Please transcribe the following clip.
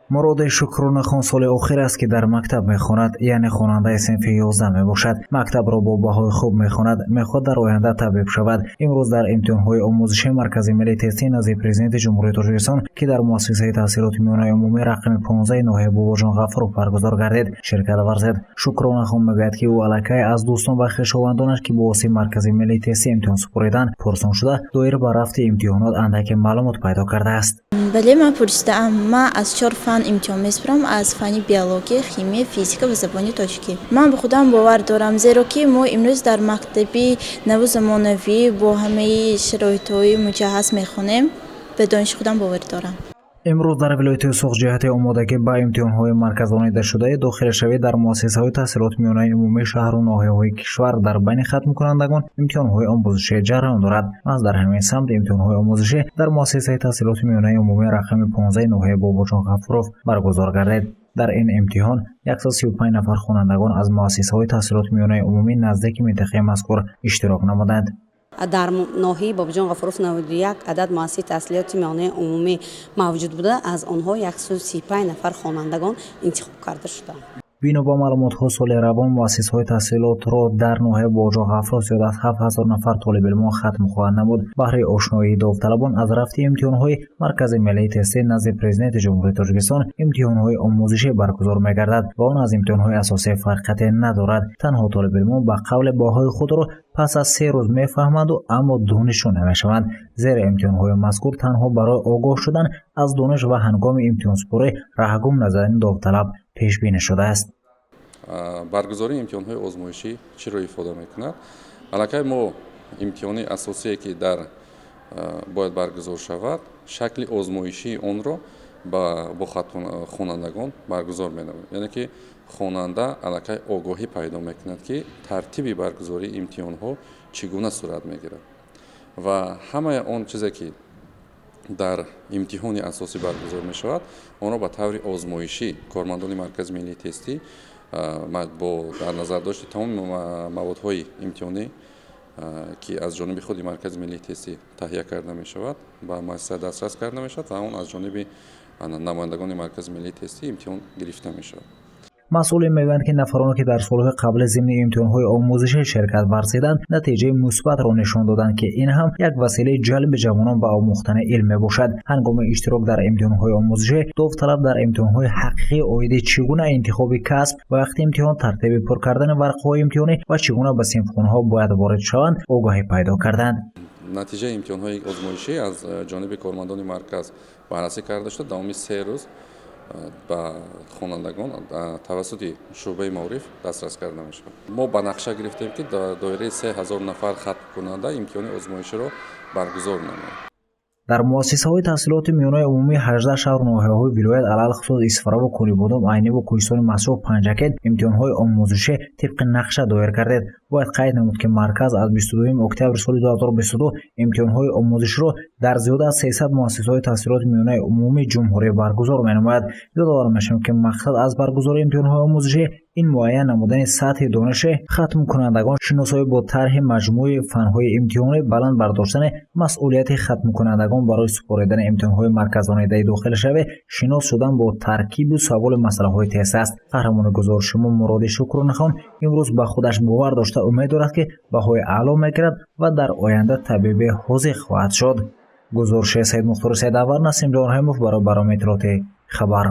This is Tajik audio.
муроди Шукрунахон соли охир аст ки дар мактаб мехонад, яъне хонандаи синфи 11 мебошад. Мактабро бо баҳои хуб мехонад, мехоҳад дар оянда табиб шавад. Имрӯз дар имтиҳонҳои омӯзиши Маркази миллии тестӣ назди президенти ҷумҳурияти Тоҷикистон ки дар муассисаи таҳсилоти миёнаи умумӣ рақами 15 ноҳияи Бобоҷон Ғафуров баргузор гардид. Ширкат варзед Шукрунахон мегӯяд ки ӯ аллакай аз дӯстон ва хешовандонаш ки бо осиби Маркази миллии тестӣ имтиҳон супориданд пурсон шуда доир ба рафти имтиҳонот андаке маълумот пайдо кардааст. Бале ман пурсидаам. Ман аз 4 фан имтиҳон месупорам, аз фани биология, химия, физика ва забони тоҷикӣ. Ман ба худам бовар дорам, зеро ки мо имрӯз дар мактаби наву замонавӣ бо ҳамаи шароитҳои муҷаҳҳаз мехонем. Ба дониши худам бовар дорам. имрӯз дар вилояти Суғ ҷиҳати омодагӣ ба имтиҳонҳои марказонидашудаи дохилшавӣ дар муассисаҳои таҳсилоти миёнаи умумии шаҳру ноҳияҳои кишвар дар байни хатмкунандагон имтиҳонҳои омӯзишӣ ҷараён дорад. аз дар ҳамин самт имтиҳонҳои омӯзишӣ дар муассисаи таҳсилоти миёнаи умумии рақами 15 ноҳияи Бобоҷон Ғафуров баргузор гардид. дар ин имтиҳон 135 нафар хонандагон аз муассисаҳои таҳсилоти миёнаи умумӣ наздики минтақаи мазкур иштирок намуданд. дар ноҳияи Бобоҷон Ғафуров 91 адад муассисаи таҳсилоти миёнаи умумӣ мавҷуд буда, аз онҳо 135 нафар хонандагон интихоб карда шуданд. бино ба маълумотҳо соли равон муассисаҳои таҳсилотро дар ноҳияи Бобоҷон Ғафуров зиёда аз 7000 нафар толибилмон хатм хоҳанд намуд. баҳри ошноии довталабон аз рафти имтиҳонҳои Маркази миллии тестӣ назди президенти ҷумҳурияти Тоҷикистон имтиҳонҳои омӯзишӣ баргузор мегардад ва он аз имтиҳонҳои асосӣ фарқияте надорад. танҳо толибилмон ба қавли баҳои худро пас аз 3 рӯз мефаҳманду аммо донишҷӯ намешаванд. зеро имтиҳонҳои мазкур танҳо барои огоҳ шудан аз дониш ва ҳангоми имтиҳонсупорӣ раҳгум назарани довталаб пешбинӣ шудааст. баргузории имтиҳонҳои озмоишӣ чиро ифода мекунад? аллакай мо имтиҳони асосие ки бояд баргузор шавад, шакли озмоишии онро бо хонандагон баргузор менамояд. яъне ки хонанда аллакай огоҳӣ пайдо мекунад ки тартиби баргузории имтиҳонҳо чӣ гуна сурат мегирад ва ҳамаи он чизе ки дар имтиҳони асосӣ баргузор мешавад, онро ба таври озмоишӣ кормандони Маркази миллии тестӣ бо дар назар дошти тамоми маводҳои имтиҳонӣ ки аз ҷониби худи Маркази миллии тестӣ таҳия карда мешавад ба муассиса дастрас карда мешавад ва он аз ҷониби намояндагони Маркази миллии тестӣ имтиҳон гирифта мешавад. масъулин мегӯянд ки нафароне ки дар солҳои қабли зимни имтиҳонҳои омӯзишӣ ширкат варзиданд натиҷаи мусбатро нишон доданд ки ин ҳам як василаи ҷалби ҷавонон ба омӯхтани илм мебошад. ҳангоми иштирок дар имтиҳонҳои омӯзишӣ довталаб дар имтиҳонҳои ҳақиқӣ оиди чӣ гуна интихоби касб вақти имтиҳон, тартиби пур кардани варқаҳои имтиҳонӣ ва чӣ гуна ба синфхонаҳо бояд ворид шаванд огаҳӣ пайдо карданд. натиҷаи имтиҳонҳои озмоишӣ аз ҷониби кормандони марказ баррасӣ карда шуда давоми 3 рӯз ба хонандагон тавассути шуъбаи маориф дастрас карда мешавад. мо ба нақша гирифтем ки доираи 3000 нафар хатмкунанда имтиҳони озмоиширо баргузор намояд. дар муассисаҳои таҳсилоти миёнаи умумии 18 шаҳру ноҳияҳои вилоят алалхусус Исфарову, Кӯлибодум, Айниву, Кӯҳистони Масъуб, Панҷакет имтиҳонҳои омӯзишӣ тибқи нақша доир гардид. бояд қайд намуд ки марказ аз 22 октябри соли 2022 имтиҳонҳои омӯзиширо дар зиёда аз 300 муассисаҳои таҳсилоти миёнаи умумии ҷумҳурӣ баргузор менамояд. ёдовар мешавем ки мақсад аз баргузории имтиҳонҳои омӯзишӣ ин муайян намудани сатҳи дониши хатмкунандагон, шиносоӣ бо тарҳи маҷмӯи фанҳои имтиҳонӣ, баланд бардоштани масъулияти хатмкунандагон барои супоридани имтиҳонҳои марказонидаи дохилшавӣ, шинос шудан бо таркибу саволи масъалаҳои тест аст. қаҳрамони гузориши мо Муроди Шукрунахон имрӯз ба худаш бовар дошта умед дорад ки баҳои аъло мегирад ва дар оянда табиби ҳозир хоҳад шуд. гузориши Саид Мухтори Саидавар, Насим Ҷон Раҳимов барои Барометри Хабар.